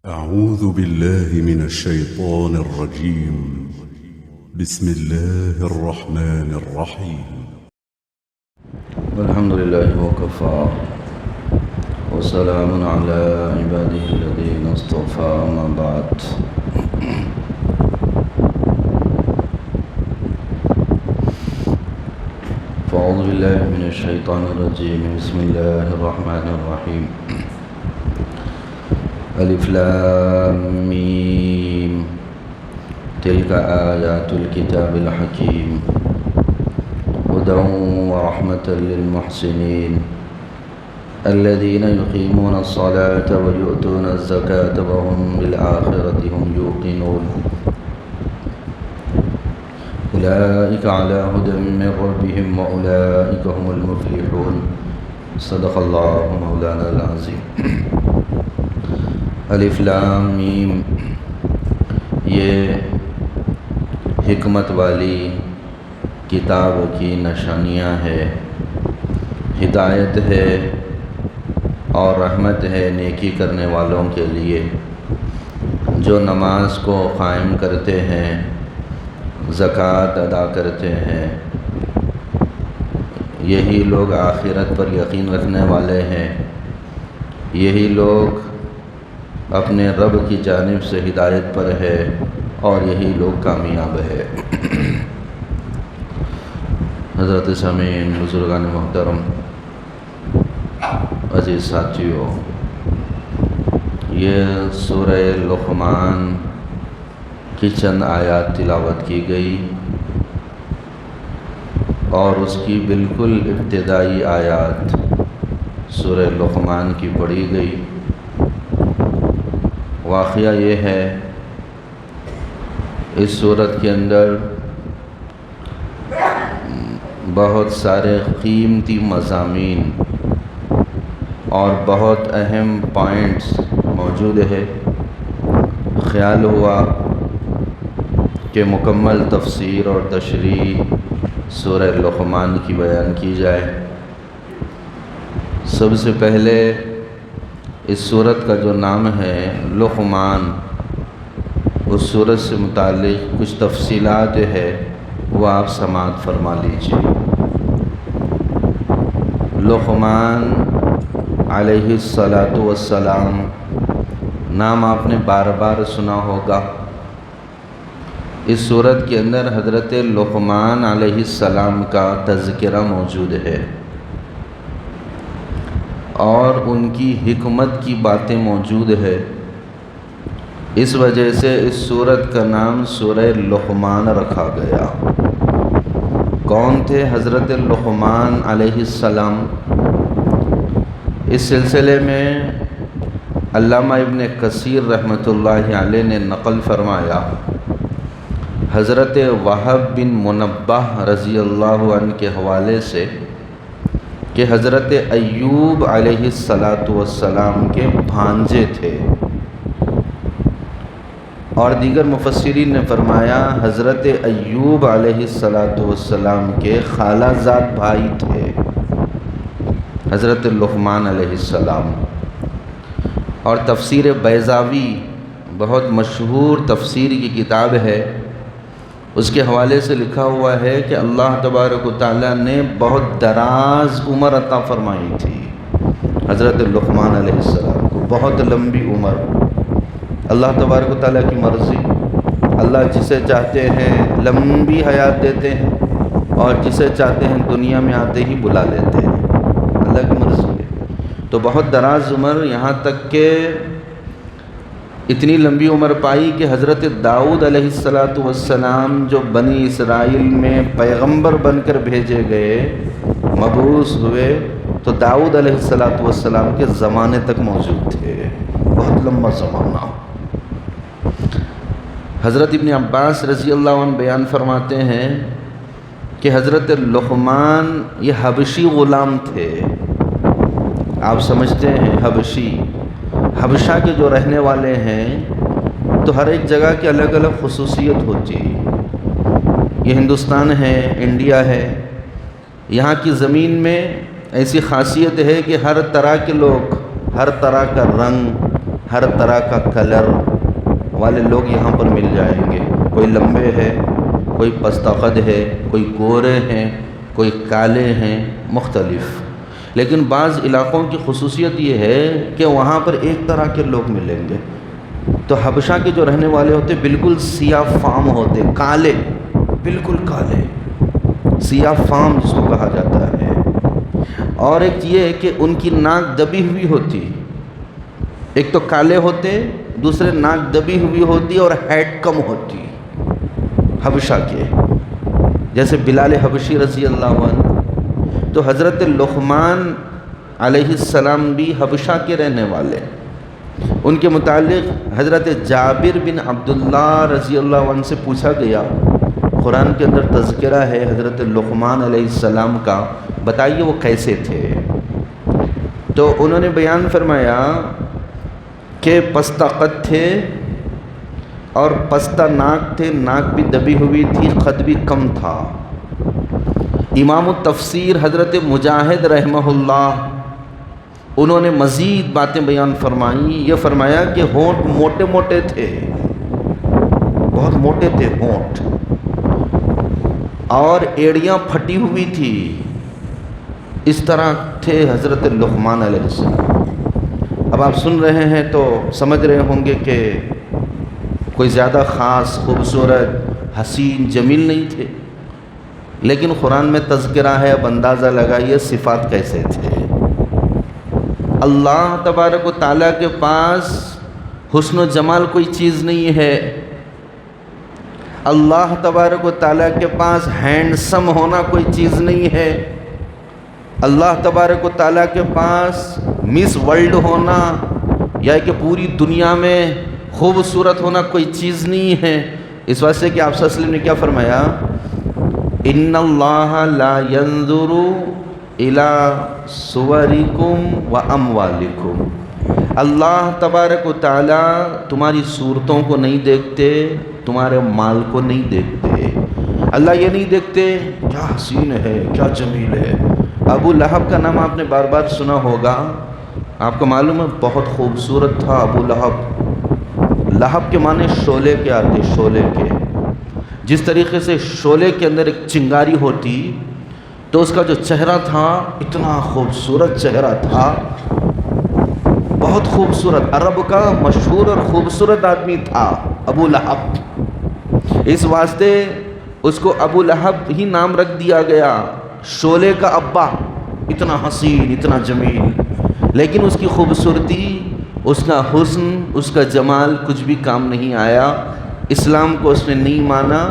أعوذ بالله من الشيطان الرجيم. بسم الله الرحمن الرحيم. الحمد لله وكفى وسلام على عباده الذين اصطفى أما بعد. فأعوذ بالله من الشيطان الرجيم. بسم الله الرحمن الرحيم. الف لام ميم تلك آيات الكتاب الحكيم هدى ورحمة للمحسنين الذين يقيمون الصلاة ويؤتون الزكاة وهم بالآخرة هم يوقنون أولئك على هدى من ربهم وأولئك هم المفلحون. صدق الله مولانا العظيم. الف لام میم یہ حکمت والی کتاب کی نشانیاں ہے، ہدایت ہے اور رحمت ہے نیکی کرنے والوں کے لیے، جو نماز کو قائم کرتے ہیں، زکوٰۃ ادا کرتے ہیں، یہی لوگ آخرت پر یقین رکھنے والے ہیں، یہی لوگ اپنے رب کی جانب سے ہدایت پر ہے اور یہی لوگ کامیاب ہے۔ حضرت سامعین، بزرگان محترم، عزیز ساتھیوں، یہ سورہ لقمان کی چند آیات تلاوت کی گئی اور اس کی بالکل ابتدائی آیات سورہ لقمان کی پڑھی گئی۔ واقعہ یہ ہے، اس سورت کے اندر بہت سارے قیمتی مضامین اور بہت اہم پوائنٹس موجود ہے۔ خیال ہوا کہ مکمل تفسیر اور تشریح سورہ لقمان کی بیان کی جائے۔ سب سے پہلے اس سورت کا جو نام ہے لقمان، اس سورت سے متعلق کچھ تفصیلات ہے وہ آپ سماعت فرما لیجیے۔ لقمان علیہ السلام نام آپ نے بار بار سنا ہوگا۔ اس سورت کے اندر حضرت لقمان علیہ السلام کا تذکرہ موجود ہے اور ان کی حکمت کی باتیں موجود ہے۔ اس وجہ سے اس سورت کا نام سورہ لقمان رکھا گیا۔ کون تھے حضرت لقمان علیہ السلام؟ اس سلسلے میں علامہ ابن کثیر رحمۃ اللہ علیہ نے نقل فرمایا حضرت وہب بن منبہ رضی اللہ عنہ کے حوالے سے کہ حضرت ایوب علیہ السلام کے بھانجے تھے، اور دیگر مفسرین نے فرمایا حضرت ایوب علیہ السلام کے خالہ زاد بھائی تھے حضرت لقمان علیہ السلام۔ اور تفسیر بیضاوی بہت مشہور تفسیر کی کتاب ہے، اس کے حوالے سے لکھا ہوا ہے کہ اللہ تبارک و تعالیٰ نے بہت دراز عمر عطا فرمائی تھی حضرت لقمان علیہ السلام کو، بہت لمبی عمر۔ اللہ تبارک و تعالیٰ کی مرضی، اللہ جسے چاہتے ہیں لمبی حیات دیتے ہیں اور جسے چاہتے ہیں دنیا میں آتے ہی بلا لیتے ہیں، اللہ کی مرضی ہے۔ تو بہت دراز عمر، یہاں تک کہ اتنی لمبی عمر پائی کہ حضرت داؤد علیہ السلام جو بنی اسرائیل میں پیغمبر بن کر بھیجے گئے، مبعوث ہوئے، تو داؤد علیہ السلام کے زمانے تک موجود تھے، بہت لمبا زمانہ۔ حضرت ابن عباس رضی اللہ عنہ بیان فرماتے ہیں کہ حضرت لقمان یہ حبشی غلام تھے۔ آپ سمجھتے ہیں حبشی، حبشہ کے جو رہنے والے ہیں تو ہر ایک جگہ کی الگ الگ خصوصیت ہوتی ہے۔ یہ ہندوستان ہے، انڈیا ہے، یہاں کی زمین میں ایسی خاصیت ہے کہ ہر طرح کے لوگ، ہر طرح کا رنگ، ہر طرح کا کلر والے لوگ یہاں پر مل جائیں گے. کوئی لمبے ہے، کوئی پستہ قد ہے، کوئی گورے ہیں، کوئی کالے ہیں، مختلف. لیکن بعض علاقوں کی خصوصیت یہ ہے کہ وہاں پر ایک طرح کے لوگ ملیں گے. تو حبشہ کے جو رہنے والے ہوتے بالکل سیاہ فام ہوتے، کالے، بالکل کالے، سیاہ فام جس کو کہا جاتا ہے. اور ایک یہ ہے کہ ان کی ناک دبی ہوئی ہوتی. ایک تو کالے ہوتے، دوسرے ناک دبی ہوئی ہوتی اور ہیٹ کم ہوتی حبشہ کے. جیسے بلال حبشی رضی اللہ عنہ. تو حضرت لقمان علیہ السلام بھی حبشہ کے رہنے والے. ان کے متعلق حضرت جابر بن عبداللہ رضی اللہ عنہ سے پوچھا گیا، قرآن کے اندر تذکرہ ہے حضرت لقمان علیہ السلام کا، بتائیے وہ کیسے تھے؟ تو انہوں نے بیان فرمایا کہ پستہ قد تھے اور پستہ ناک تھے، ناک بھی دبی ہوئی تھی، قد بھی کم تھا. امام التفسیر حضرت مجاہد رحمہ اللہ انہوں نے مزید باتیں بیان فرمائیں. یہ فرمایا کہ ہونٹ موٹے موٹے تھے، بہت موٹے تھے ہونٹ، اور ایڑیاں پھٹی ہوئی تھی. اس طرح تھے حضرت لقمان علیہ السلام. اب آپ سن رہے ہیں تو سمجھ رہے ہوں گے کہ کوئی زیادہ خاص، خوبصورت، حسین، جمیل نہیں تھے. لیکن قرآن میں تذکرہ ہے، اب اندازہ لگائیے صفات کیسے تھے. اللہ تبارک و تعالیٰ کے پاس حسن و جمال کوئی چیز نہیں ہے. اللہ تبارک و تعالیٰ کے پاس ہینڈسم ہونا کوئی چیز نہیں ہے. اللہ تبارک و تعالیٰ کے پاس مس ورلڈ ہونا یا کہ پوری دنیا میں خوبصورت ہونا کوئی چیز نہیں ہے. اس واسطے کہ آپ صلی اللہ علیہ وسلم نے کیا فرمایا، ان اللہ لا ينظر الى صورکم و اموالکم. اللہ تبارک و تعالیٰ تمہاری صورتوں کو نہیں دیکھتے، تمہارے مال کو نہیں دیکھتے. اللہ یہ نہیں دیکھتے کیا حسین ہے، کیا جمیل ہے. ابو لہب کا نام آپ نے بار بار سنا ہوگا. آپ کو معلوم ہے بہت خوبصورت تھا ابو لہب. لہب کے معنی شعلے کے آتے، شعلے کے. جس طریقے سے شعلے کے اندر ایک چنگاری ہوتی تو اس کا جو چہرہ تھا اتنا خوبصورت چہرہ تھا، بہت خوبصورت. عرب کا مشہور اور خوبصورت آدمی تھا ابو لہب. اس واسطے اس کو ابو لہب ہی نام رکھ دیا گیا، شعلے کا ابا. اتنا حسین، اتنا جمیل، لیکن اس کی خوبصورتی، اس کا حسن، اس کا جمال کچھ بھی کام نہیں آیا. اسلام کو اس نے نہیں مانا،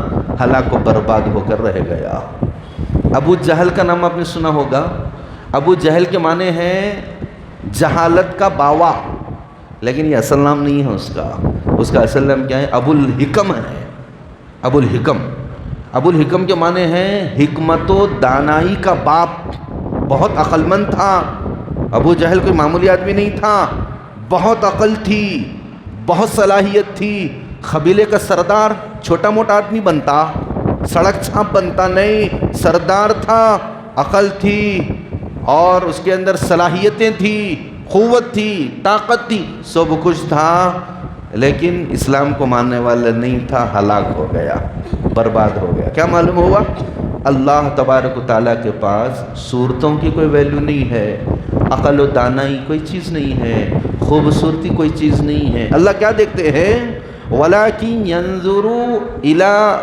ہلاک و برباد ہو کر رہ گیا. ابو جہل کا نام آپ نے سنا ہوگا. ابو جہل کے معنی ہیں جہالت کا باوا، لیکن یہ اصل نام نہیں ہے اس کا. اس کا اصل نام کیا ہے؟ ابو الحکم ہے. ابو الحکم. ابو الحکم کے معنی ہیں حکمت و دانائی کا باپ. بہت عقل مند تھا ابو جہل، کوئی معمولی آدمی نہیں تھا. بہت عقل تھی، بہت صلاحیت تھی. قبیلے کا سردار چھوٹا موٹا آدمی بنتا، سڑک چھاپ بنتا نہیں، سردار تھا. عقل تھی اور اس کے اندر صلاحیتیں تھی، قوت تھی، طاقت تھی، سب کچھ تھا. لیکن اسلام کو ماننے والا نہیں تھا، ہلاک ہو گیا، برباد ہو گیا. کیا معلوم ہوا؟ اللہ تبارک و تعالیٰ کے پاس صورتوں کی کوئی ویلیو نہیں ہے، عقل و دانائی کوئی چیز نہیں ہے، خوبصورتی کوئی چیز نہیں ہے. اللہ کیا دیکھتے ہیں؟ وَلَكِنْ يَنْظُرُوا إِلَىٰ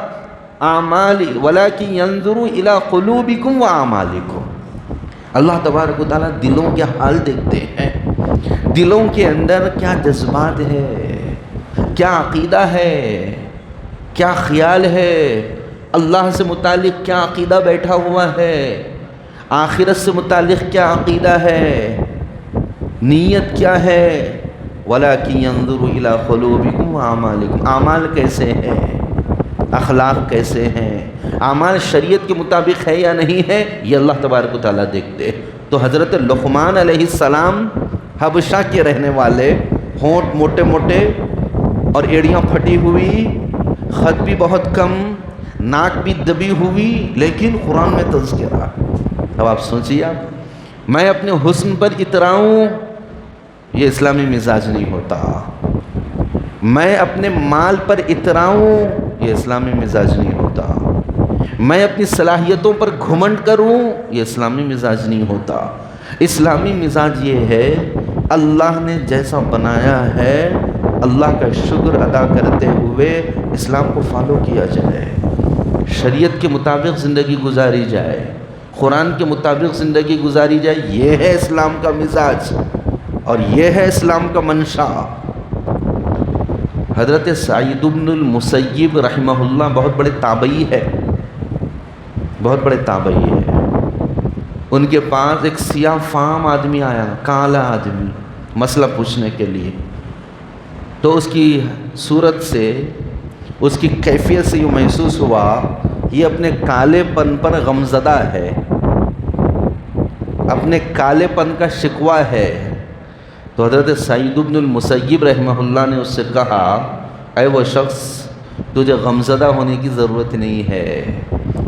أَعْمَالِ وَلَكِنْ يَنْظُرُوا إِلَىٰ قُلُوبِكُمْ وَأَعْمَالِكُمْ. اللہ تبارک و تعالیٰ دلوں کے حال دیکھتے ہیں. دلوں کے اندر کیا جذبات ہے، کیا عقیدہ ہے، کیا خیال ہے، اللہ سے متعلق کیا عقیدہ بیٹھا ہوا ہے، آخرت سے متعلق کیا عقیدہ ہے، نیت کیا ہے. وَلَكِنْ يَنْظُرُ إِلَىٰ قُلُوبِكُمْ وَأَعْمَالِكُمْ. اعمال کیسے ہیں، اخلاق کیسے ہیں، اعمال شریعت کے مطابق ہے یا نہیں ہے، یہ اللہ تبارک و تعالیٰ دیکھتے. تو حضرت لقمان علیہ السلام حبشہ کے رہنے والے، ہونٹ موٹے موٹے اور ایڑیاں پھٹی ہوئی، خط بھی بہت کم، ناک بھی دبی ہوئی، لیکن قرآن میں تذکرہ. اب آپ سوچیے، میں اپنے حسن پر اتراؤں یہ اسلامی مزاج نہیں ہوتا. میں اپنے مال پر اتراؤں، یہ اسلامی مزاج نہیں ہوتا. میں اپنی صلاحیتوں پر گھمنڈ کروں، یہ اسلامی مزاج نہیں ہوتا. اسلامی مزاج یہ ہے اللہ نے جیسا بنایا ہے اللہ کا شکر ادا کرتے ہوئے اسلام کو فالو کیا جائے، شریعت کے مطابق زندگی گزاری جائے، قرآن کے مطابق زندگی گزاری جائے. یہ ہے اسلام کا مزاج اور یہ ہے اسلام کا منشا. حضرت سعید بن المسیب رحمہ اللہ بہت بڑے تابعی ہے، بہت بڑے تابعی ہے. ان کے پاس ایک سیاہ فام آدمی آیا، کالا آدمی، مسئلہ پوچھنے کے لیے. تو اس کی صورت سے، اس کی کیفیت سے یہ محسوس ہوا یہ اپنے کالے پن پر غمزدہ ہے، اپنے کالے پن کا شکوہ ہے. تو حضرت سعید بن المسیب رحمہ اللہ نے اس سے کہا، اے وہ شخص، تجھے غمزدہ ہونے کی ضرورت نہیں ہے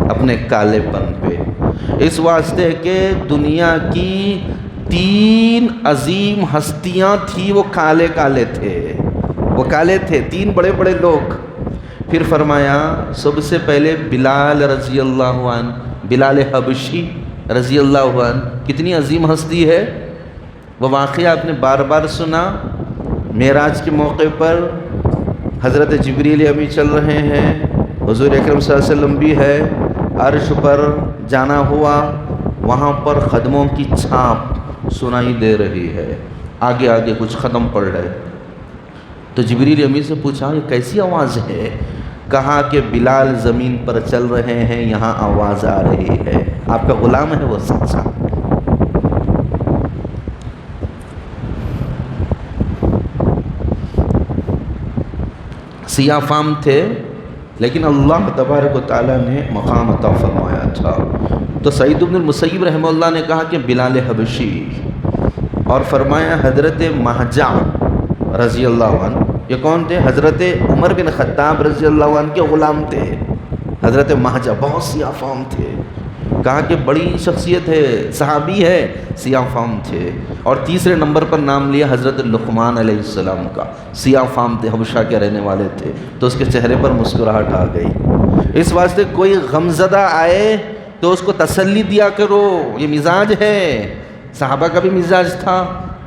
اپنے کالے پن پہ، اس واسطے کہ دنیا کی 3 عظیم ہستیاں تھیں، وہ کالے کالے تھے، وہ کالے تھے، 3 بڑے بڑے لوگ. پھر فرمایا سب سے پہلے بلال رضی اللہ عنہ، بلال حبشی رضی اللہ عنہ، کتنی عظیم ہستی ہے. وہ واقعہ آپ نے بار بار سنا. معراج کے موقع پر حضرت جبریل امی چل رہے ہیں، حضور اکرم صلی اللہ علیہ وسلم بھی ہے، عرش پر جانا ہوا، وہاں پر قدموں کی چھاپ سنائی دے رہی ہے، آگے آگے کچھ قدم پڑ رہے. تو جبریل امی سے پوچھا یہ کیسی آواز ہے؟ کہا کہ بلال زمین پر چل رہے ہیں، یہاں آواز آ رہی ہے، آپ کا غلام ہے وہ سچا. سیاہ فام تھے لیکن اللہ تبارک و تعالیٰ نے مقام عطا فرمایا تھا. تو سعید بن المسیب رحمہ اللہ نے کہا کہ بلال حبشی، اور فرمایا حضرت مہجع رضی اللہ عنہ. یہ کون تھے؟ حضرت عمر بن خطاب رضی اللہ عنہ کے غلام تھے. حضرت مہجع بہت سیاہ فام تھے. کہا کہ بڑی شخصیت ہے، صحابی ہے، سیاہ فام تھے. اور تیسرے نمبر پر نام لیا حضرت لقمان علیہ السلام کا، سیاہ فام تھے، حبشہ کے رہنے والے تھے. تو اس کے چہرے پر مسکراہٹ آ گئی. اس واسطے کوئی غمزدہ آئے تو اس کو تسلی دیا کرو، یہ مزاج ہے. صحابہ کا بھی مزاج تھا،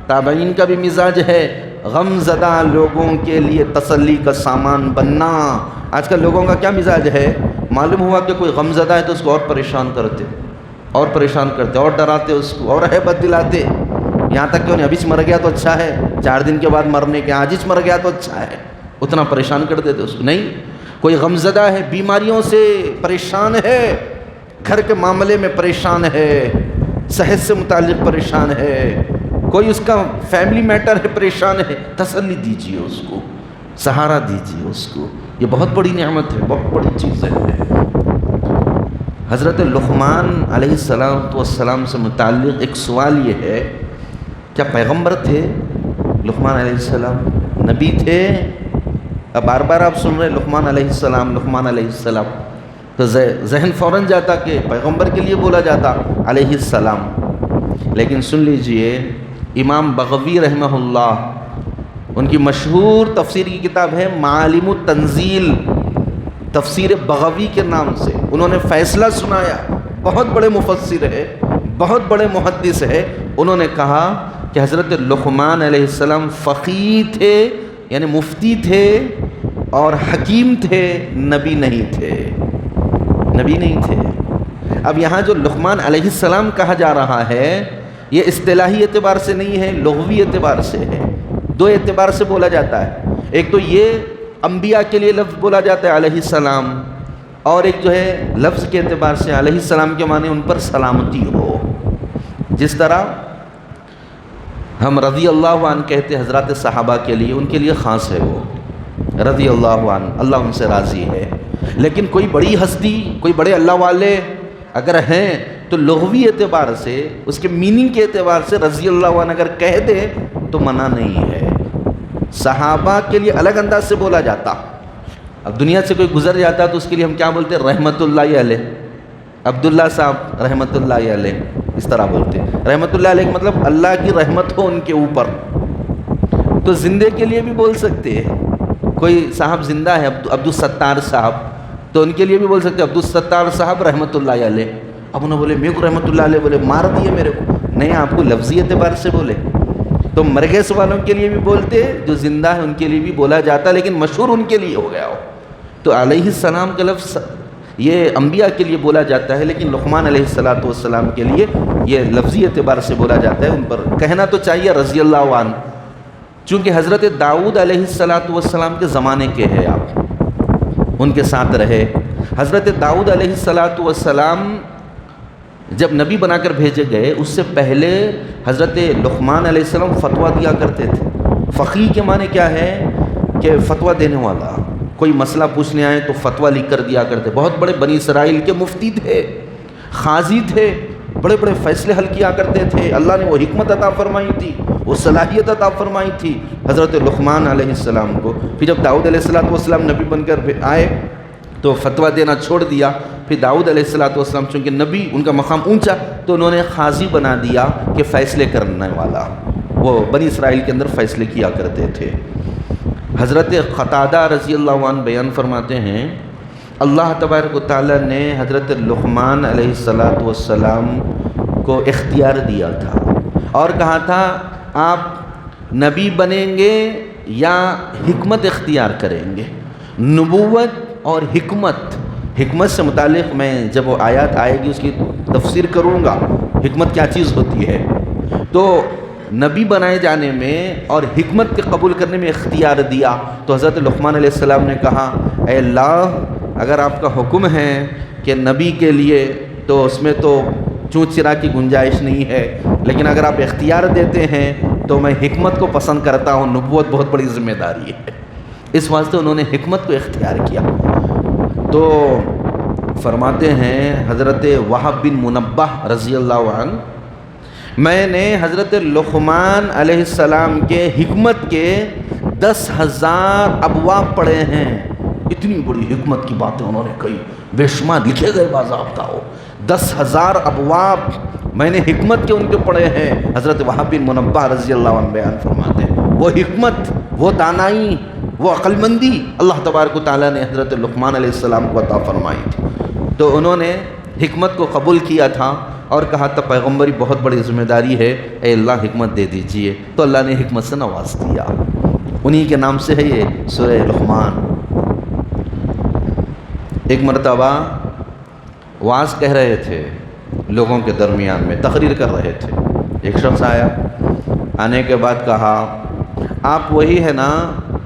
تابعین کا بھی مزاج ہے. غمزدہ لوگوں کے لیے تسلی کا سامان بننا. آج کل لوگوں کا کیا مزاج ہے؟ معلوم ہوا کہ کوئی غمزدہ ہے تو اس کو اور پریشان کرتے، اور پریشان کرتے، اور ڈراتے اس کو، اور ہیبت دلاتے. یہاں تک کہ انہیں ابھی مر گیا تو اچھا ہے، 4 دن کے بعد مرنے کے، آج مر گیا تو اچھا ہے، اتنا پریشان کر دیتے اس کو. نہیں، کوئی غمزدہ ہے، بیماریوں سے پریشان ہے، گھر کے معاملے میں پریشان ہے، صحت سے متعلق پریشان ہے، کوئی اس کا فیملی میٹر ہے، پریشان ہے، تسلی دیجیے اس کو، سہارا دیجیے اس کو. یہ بہت بڑی نعمت ہے، بہت بڑی چیز ہے. حضرت لقمان علیہ السلام سے متعلق ایک سوال یہ ہے، کیا پیغمبر تھے لقمان علیہ السلام؟ نبی تھے؟ اب بار بار آپ سن رہے لقمان علیہ السلام، لقمان علیہ السلام، تو ذہن فوراً جاتا کہ پیغمبر کے لیے بولا جاتا علیہ السلام. لیکن سن لیجئے، امام بغوی رحمہ اللہ، ان کی مشہور تفسیر کی کتاب ہے معالم التنزیل، تفسیر بغوی کے نام سے. انہوں نے فیصلہ سنایا، بہت بڑے مفسر ہے، بہت بڑے محدث ہے. انہوں نے کہا کہ حضرت لقمان علیہ السلام فقیہ تھے، یعنی مفتی تھے اور حکیم تھے، نبی نہیں تھے، نبی نہیں تھے. اب یہاں جو لقمان علیہ السلام کہا جا رہا ہے، یہ اصطلاحی اعتبار سے نہیں ہے، لغوی اعتبار سے ہے. 2 اعتبار سے بولا جاتا ہے. ایک تو یہ انبیاء کے لیے لفظ بولا جاتا ہے علیہ السلام، اور ایک جو ہے لفظ کے اعتبار سے علیہ السلام کے معنی ان پر سلامتی ہو. جس طرح ہم رضی اللہ عنہ کہتے حضرات صحابہ کے لیے، ان کے لیے خاص ہے، وہ رضی اللہ عنہ، اللہ ان سے راضی ہے. لیکن کوئی بڑی ہستی، کوئی بڑے اللہ والے اگر ہیں تو لغوی اعتبار سے، اس کے میننگ کے اعتبار سے رضی اللہ عنہ اگر کہہ دے تو منع نہیں ہے. صحابہ کے لیے الگ انداز سے بولا جاتا. اب دنیا سے کوئی گزر جاتا تو اس کے لیے ہم کیا بولتے ہیں؟ رحمت اللہ علیہ، عبداللہ صاحب رحمت اللہ علیہ، اس طرح بولتے ہیں. رحمت اللہ علیہ کا مطلب اللہ کی رحمت ہو ان کے اوپر، تو زندے کے لیے بھی بول سکتے ہیں. کوئی صاحب زندہ ہے عبدالستار صاحب, تو ان کے لیے بھی بول سکتے ہیں عبدالستار صاحب رحمۃ اللہ علیہ. اب انہوں بولے میرے کو رحمۃ اللہ علیہ بولے مار دیے میرے کو, نہیں آپ کو لفظی اعتبار سے بولے. تو مرگیس والوں کے لیے بھی بولتے, جو زندہ ہے ان کے لیے بھی بولا جاتا, لیکن مشہور ان کے لیے ہو گیا ہو. تو علیہ السلام کا لفظ یہ انبیاء کے لیے بولا جاتا ہے, لیکن لقمان علیہ السلام کے لیے یہ لفظی اعتبار سے بولا جاتا ہے. ان پر کہنا تو چاہیے رضی اللہ عنہ, چونکہ حضرت داؤد علیہ السلام کے زمانے کے ہیں آپ, ان کے ساتھ رہے. حضرت داؤد علیہ السلام جب نبی بنا کر بھیجے گئے, اس سے پہلے حضرت لقمان علیہ السلام فتویٰ دیا کرتے تھے. فقی کے معنی کیا ہے کہ فتویٰ دینے والا, کوئی مسئلہ پوچھنے آئے تو فتویٰ لکھ کر دیا کرتے. بہت بڑے بنی اسرائیل کے مفتی تھے, قاضی تھے, بڑے بڑے فیصلے حل کیا کرتے تھے. اللہ نے وہ حکمت عطا فرمائی تھی, وہ صلاحیت عطا فرمائی تھی حضرت لقمان علیہ السلام کو. پھر جب داؤد علیہ السلام نبی بن کر آئے تو فتویٰ دینا چھوڑ دیا. پھر داؤد علیہ السلام چونکہ نبی ان کا مقام اونچا, تو انہوں نے قاضی بنا دیا کہ فیصلے کرنے والا. وہ بنی اسرائیل کے اندر فیصلے کیا کرتے تھے. حضرت قتادہ رضی اللہ عنہ بیان فرماتے ہیں اللہ تبارک و تعالیٰ نے حضرت لقمان علیہ السلام کو اختیار دیا تھا اور کہا تھا آپ نبی بنیں گے یا حکمت اختیار کریں گے. نبوت اور حکمت سے متعلق میں جب وہ آیات آئے گی اس کی تفسیر کروں گا, حکمت کیا چیز ہوتی ہے. تو نبی بنائے جانے میں اور حکمت کے قبول کرنے میں اختیار دیا. تو حضرت لقمان علیہ السلام نے کہا اے اللہ اگر آپ کا حکم ہے کہ نبی کے لیے تو اس میں تو چون چرا کی گنجائش نہیں ہے, لیکن اگر آپ اختیار دیتے ہیں تو میں حکمت کو پسند کرتا ہوں. نبوت بہت بڑی ذمہ داری ہے, اس واسطے انہوں نے حکمت کو اختیار کیا. تو فرماتے ہیں حضرت وہب بن منبہ رضی اللہ عنہ, میں نے حضرت لقمان علیہ السلام کے حکمت کے 10,000 ابواب پڑھے ہیں. اتنی بڑی حکمت کی باتیں انہوں نے کہی, بے شمار لکھے گئے باضابطہ ہو. 10,000 ابواب میں نے حکمت کے ان کے پڑھے ہیں. حضرت وہب بن منبہ رضی اللہ عنہ بیان فرماتے ہیں وہ حکمت, وہ دانائی, وہ عقل مندی اللہ تبارک و تعالیٰ نے حضرت لقمان علیہ السلام کو عطا فرمائی تھی. تو انہوں نے حکمت کو قبول کیا تھا اور کہا تھا پیغمبری بہت بڑی ذمہ داری ہے, اے اللہ حکمت دے دیجئے. تو اللہ نے حکمت سے نواز دیا. انہی کے نام سے ہے یہ سورہ لقمان. ایک مرتبہ واعظ کہہ رہے تھے لوگوں کے درمیان میں, تقریر کر رہے تھے. ایک شخص آیا, آنے کے بعد کہا آپ وہی ہے نا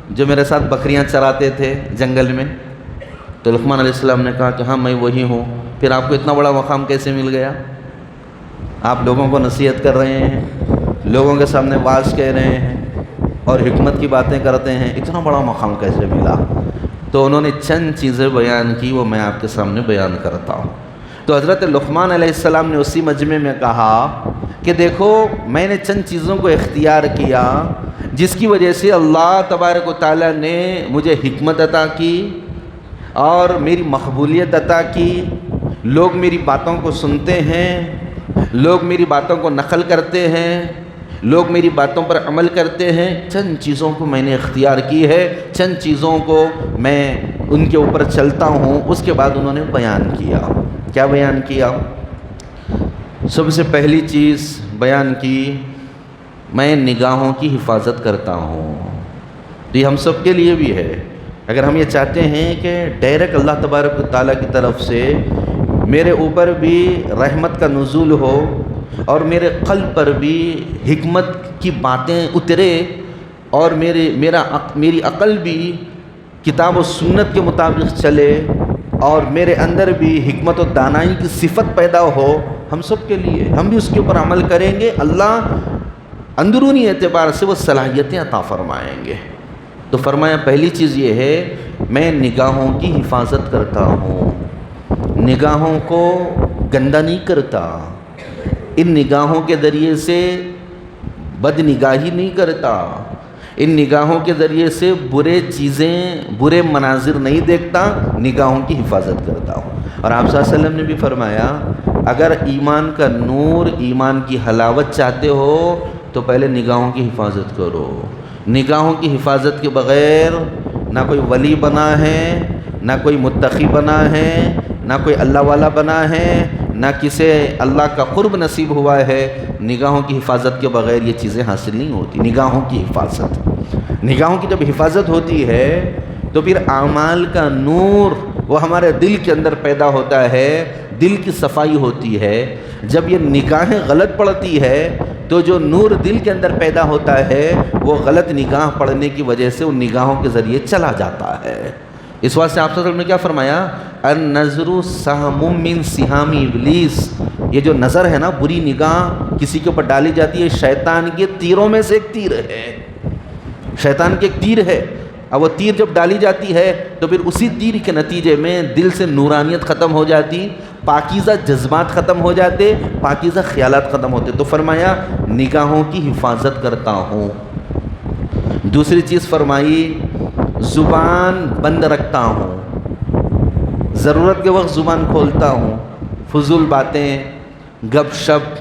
جو میرے ساتھ بکریاں چراتے تھے جنگل میں؟ تو لقمان علیہ السلام نے کہا کہ ہاں میں وہی ہوں. پھر آپ کو اتنا بڑا مقام کیسے مل گیا؟ آپ لوگوں کو نصیحت کر رہے ہیں, لوگوں کے سامنے واعظ کہہ رہے ہیں اور حکمت کی باتیں کرتے ہیں, اتنا بڑا مقام کیسے ملا؟ تو انہوں نے چند چیزیں بیان کی, وہ میں آپ کے سامنے بیان کرتا ہوں. تو حضرت لقمان علیہ السلام نے اسی مجمع میں کہا کہ دیکھو میں نے چند چیزوں کو اختیار کیا جس کی وجہ سے اللہ تبارک و تعالیٰ نے مجھے حکمت عطا کی اور میری مقبولیت عطا کی. لوگ میری باتوں کو سنتے ہیں, لوگ میری باتوں کو نقل کرتے ہیں, لوگ میری باتوں پر عمل کرتے ہیں. چند چیزوں کو میں نے اختیار کی ہے, چند چیزوں کو میں ان کے اوپر چلتا ہوں. اس کے بعد انہوں نے بیان کیا. کیا بیان کیا؟ سب سے پہلی چیز بیان کی میں نگاہوں کی حفاظت کرتا ہوں. تو یہ ہم سب کے لیے بھی ہے. اگر ہم یہ چاہتے ہیں کہ ڈائریکٹ اللہ تبارک و تعالیٰ کی طرف سے میرے اوپر بھی رحمت کا نزول ہو اور میرے قلب پر بھی حکمت کی باتیں اترے اور میری عقل بھی کتاب و سنت کے مطابق چلے اور میرے اندر بھی حکمت و دانائی کی صفت پیدا ہو, ہم سب کے لیے, ہم بھی اس کے اوپر عمل کریں گے, اللہ اندرونی اعتبار سے وہ صلاحیتیں عطا فرمائیں گے. تو فرمایا پہلی چیز یہ ہے میں نگاہوں کی حفاظت کرتا ہوں, نگاہوں کو گندہ نہیں کرتا, ان نگاہوں کے ذریعے سے بد نگاہی نہیں کرتا, ان نگاہوں کے ذریعے سے برے چیزیں برے مناظر نہیں دیکھتا, نگاہوں کی حفاظت کرتا ہوں. اور آپ صلی اللہ علیہ وسلم نے بھی فرمایا اگر ایمان کا نور ایمان کی حلاوت چاہتے ہو تو پہلے نگاہوں کی حفاظت کرو. نگاہوں کی حفاظت کے بغیر نہ کوئی ولی بنا ہے، نہ کوئی متقی بنا ہے، نہ کوئی اللہ والا بنا ہے، نہ کسی اللہ کا قرب نصیب ہوا ہے۔ نگاہوں کی حفاظت کے بغیر یہ چیزیں حاصل نہیں ہوتی۔ نگاہوں کی حفاظت، نگاہوں کی جب حفاظت ہوتی ہے تو پھر اعمال کا نور وہ ہمارے دل کے اندر پیدا ہوتا ہے، دل کی صفائی ہوتی ہے۔ جب یہ نگاہیں غلط پڑتی ہے تو جو نور دل کے اندر پیدا ہوتا ہے وہ غلط نگاہ پڑنے کی وجہ سے ان نگاہوں کے ذریعے چلا جاتا ہے۔ اس واسطے آپ صلی اللہ علیہ وسلم نے کیا فرمایا؟ النظر سہم من سہام ابلیس، یہ جو نظر ہے نا، بری نگاہ کسی کے اوپر ڈالی جاتی ہے، شیطان کے تیروں میں سے ایک تیر ہے، شیطان کے ایک تیر ہے۔ اب وہ تیر جب ڈالی جاتی ہے تو پھر اسی تیر کے نتیجے میں دل سے نورانیت ختم ہو جاتی، پاکیزہ جذبات ختم ہو جاتے، پاکیزہ خیالات ختم ہوتے۔ تو فرمایا نگاہوں کی حفاظت کرتا ہوں۔ دوسری چیز فرمائی زبان بند رکھتا ہوں، ضرورت کے وقت زبان کھولتا ہوں۔ فضول باتیں، گپ شپ،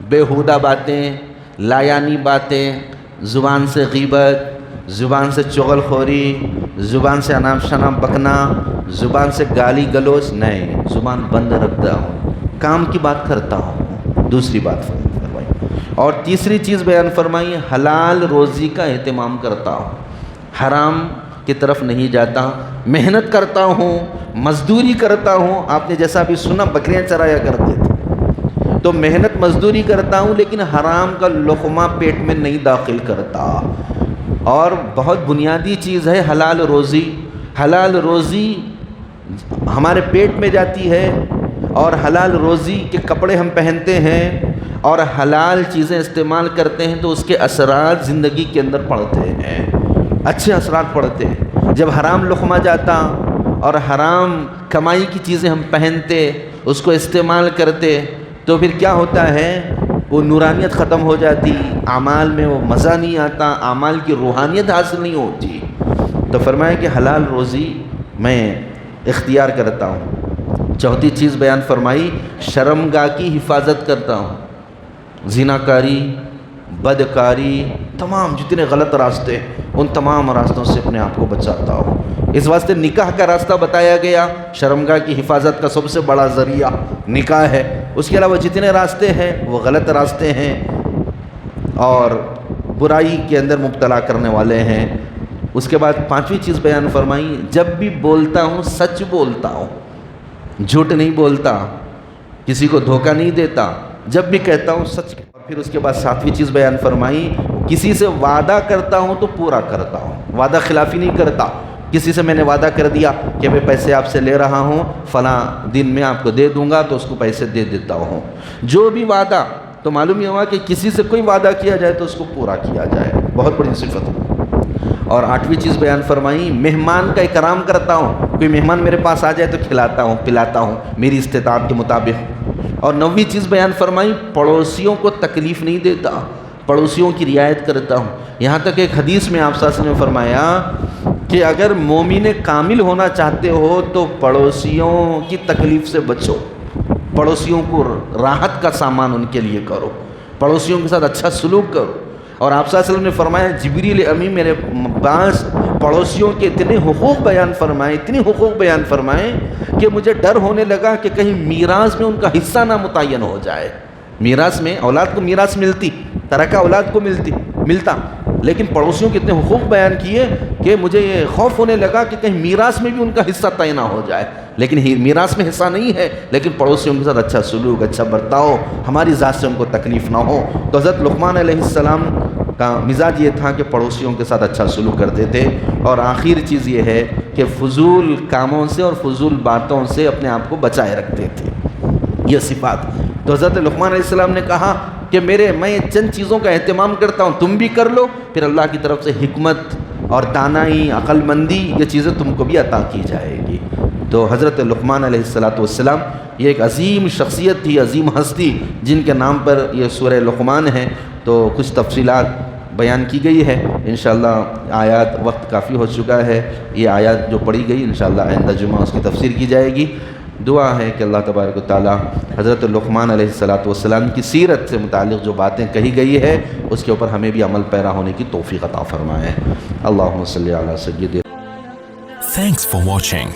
بیہودہ باتیں، لایانی باتیں، زبان سے غیبت، زبان سے چغل خوری، زبان سے انام شنام بکنا، زبان سے گالی گلوچ نہیں، زبان بند رکھتا ہوں، کام کی بات کرتا ہوں۔ دوسری بات فرمائی۔ اور تیسری چیز بیان فرمائی حلال روزی کا اہتمام کرتا ہوں، حرام کی طرف نہیں جاتا، محنت کرتا ہوں، مزدوری کرتا ہوں۔ آپ نے جیسا بھی سنا بکریاں چرایا کرتے تھے، تو محنت مزدوری کرتا ہوں لیکن حرام کا لقمہ پیٹ میں نہیں داخل کرتا۔ اور بہت بنیادی چیز ہے حلال روزی۔ حلال روزی ہمارے پیٹ میں جاتی ہے اور حلال روزی کے کپڑے ہم پہنتے ہیں اور حلال چیزیں استعمال کرتے ہیں تو اس کے اثرات زندگی کے اندر پڑتے ہیں، اچھے اثرات پڑتے ہیں۔ جب حرام لقمہ جاتا اور حرام کمائی کی چیزیں ہم پہنتے، اس کو استعمال کرتے، تو پھر کیا ہوتا ہے؟ وہ نورانیت ختم ہو جاتی، اعمال میں وہ مزہ نہیں آتا، اعمال کی روحانیت حاصل نہیں ہوتی۔ تو فرمایا کہ حلال روزی میں اختیار کرتا ہوں۔ چوتھی چیز بیان فرمائی شرمگاہ کی حفاظت کرتا ہوں، زناکاری، بدکاری، تمام جتنے غلط راستے ان تمام راستوں سے اپنے آپ کو بچاتا ہوں۔ اس واسطے نکاح کا راستہ بتایا گیا، شرمگاہ کی حفاظت کا سب سے بڑا ذریعہ نکاح ہے۔ اس کے علاوہ جتنے راستے ہیں وہ غلط راستے ہیں اور برائی کے اندر مبتلا کرنے والے ہیں۔ اس کے بعد پانچویں چیز بیان فرمائی جب بھی بولتا ہوں سچ بولتا ہوں، جھوٹ نہیں بولتا، کسی کو دھوکہ نہیں دیتا، جب بھی کہتا ہوں سچ۔ اور پھر اس کے بعد ساتویں چیز بیان فرمائی کسی سے وعدہ کرتا ہوں تو پورا کرتا ہوں، وعدہ خلافی نہیں کرتا۔ کسی سے میں نے وعدہ کر دیا کہ میں پیسے آپ سے لے رہا ہوں، فلاں دن میں آپ کو دے دوں گا، تو اس کو پیسے دے دیتا ہوں۔ جو بھی وعدہ، تو معلوم یہ ہوا کہ کسی سے کوئی وعدہ کیا جائے تو اس کو پورا کیا جائے، بہت بڑی صفت ہے۔ اور آٹھویں چیز بیان فرمائی مہمان کا اکرام کرتا ہوں، کوئی مہمان میرے پاس آ جائے تو کھلاتا ہوں پلاتا ہوں میری استطاعت کے مطابق۔ اور نویں چیز بیان فرمائی پڑوسیوں کو تکلیف نہیں دیتا، پڑوسیوں کی رعایت کرتا ہوں۔ یہاں تک ایک حدیث میں آپ صلی اللہ علیہ وسلم نے فرمایا کہ اگر مومن کامل ہونا چاہتے ہو تو پڑوسیوں کی تکلیف سے بچو، پڑوسیوں کو راحت کا سامان ان کے لیے کرو، پڑوسیوں کے ساتھ اچھا سلوک کرو۔ اور آپ صلی اللہ علیہ وسلم نے فرمایا جبریل امین میرے پاس پڑوسیوں کے اتنے حقوق بیان فرمائے، اتنے حقوق بیان فرمائے کہ مجھے ڈر ہونے لگا کہ کہیں میراث میں ان کا حصہ نہ متعین ہو جائے۔ میراث میں اولاد کو میراث ملتی، ترکہ اولاد کو ملتا، لیکن پڑوسیوں کے اتنے حقوق بیان کیے کہ مجھے یہ خوف ہونے لگا کہ کہیں میراث میں بھی ان کا حصہ طے نہ ہو جائے۔ لیکن میراث میں حصہ نہیں ہے، لیکن پڑوسیوں کے ساتھ اچھا سلوک، اچھا برتاؤ، ہماری ذات سے ان کو تکلیف نہ ہو۔ تو حضرت لقمان علیہ السلام کا مزاج یہ تھا کہ پڑوسیوں کے ساتھ اچھا سلوک کرتے تھے۔ اور آخر چیز یہ ہے کہ فضول کاموں سے اور فضول باتوں سے اپنے آپ کو بچائے رکھتے تھے، یہ صفات۔ تو حضرت لقمان علیہ السلام نے کہا کہ میں چند چیزوں کا اہتمام کرتا ہوں، تم بھی کر لو، پھر اللہ کی طرف سے حکمت اور دانائی، عقل مندی، یہ چیزیں تم کو بھی عطا کی جائے گی۔ تو حضرت لقمان علیہ السلام یہ ایک عظیم شخصیت تھی، عظیم ہستی، جن کے نام پر یہ سورہ لقمان ہے۔ تو کچھ تفصیلات بیان کی گئی ہے، انشاءاللہ آیات وقت کافی ہو چکا ہے، یہ آیات جو پڑھی گئی انشاءاللہ آئندہ جمعہ اس کی تفسیر کی جائے گی۔ دعا ہے کہ اللہ تبارک و تعالی حضرت لقمان علیہ السلام کی سیرت سے متعلق جو باتیں کہی گئی ہے اس کے اوپر ہمیں بھی عمل پیرا ہونے کی توفیق عطا فرمائے. اللہم صلی علی سیدنا. Thanks for watching.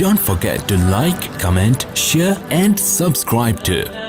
Don't forget to like, comment, share and subscribe to